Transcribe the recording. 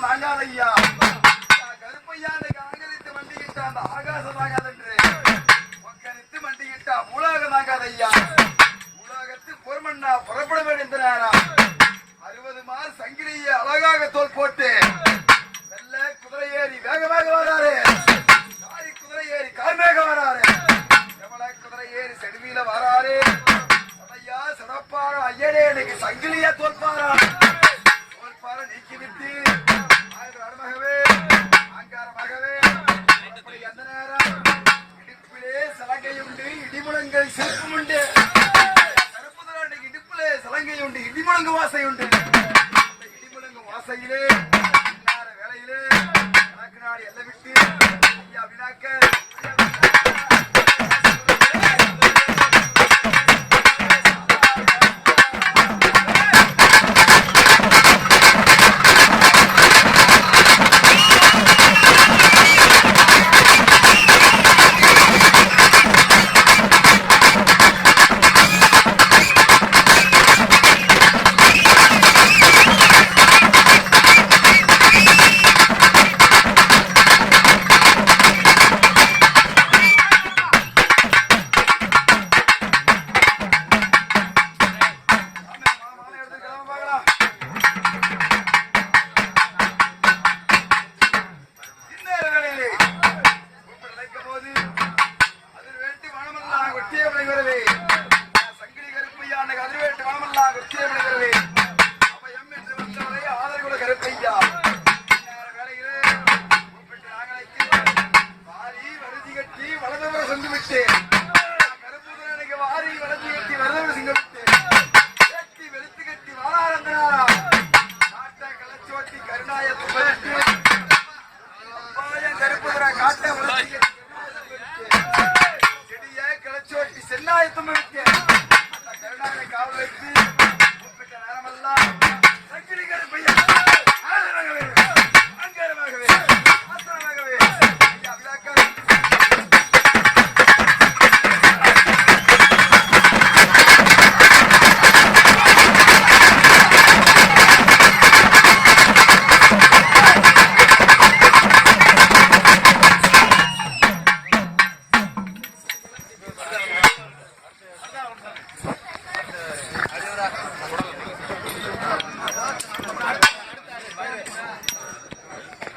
நாங்காதையா கருப்பையாண்டு காங்கரித்து மண்டிக்கிட்ட அந்த ஆகாசம் தாங்காதென்று ஒக்கரித்து மண்டிக்கிட்டா உலகம் தாங்காதையா உலகத்து பொறுமண்ணா புறப்பட வேண்டிய 60 மாதம் சங்கிலியை அழகாக தோல் போட்டு வெள்ள குதிரை ஏறி வேகமாக வராரு காரி குதிரை ஏறி கார்மேக வராரு எவள குதிரை ஏறி செடுவியில வராரு அதையா சிறப்பார ஐயனே இன்னைக்கு சங்கிலியா தோல்பாரா நீக்கி விட்டு அருமகவே அங்காரமாகவே அந்த நேரம் இடுப்பிலே சலங்கை உண்டு இடிமுழங்கல் சிறப்பும் உண்டு கருப்புதல் இடுப்பிலே சலங்கை உண்டு இடிமுழங்கு வாசை உண்டு அந்த இடிமுழங்கு வாசையிலே வேலையிலே கணக்கு நாடு எல்லை விட்டு ஐயா வினாக்க சென்னாயத்தம் கருணாக காவல் வைத்து நேரமெல்லாம்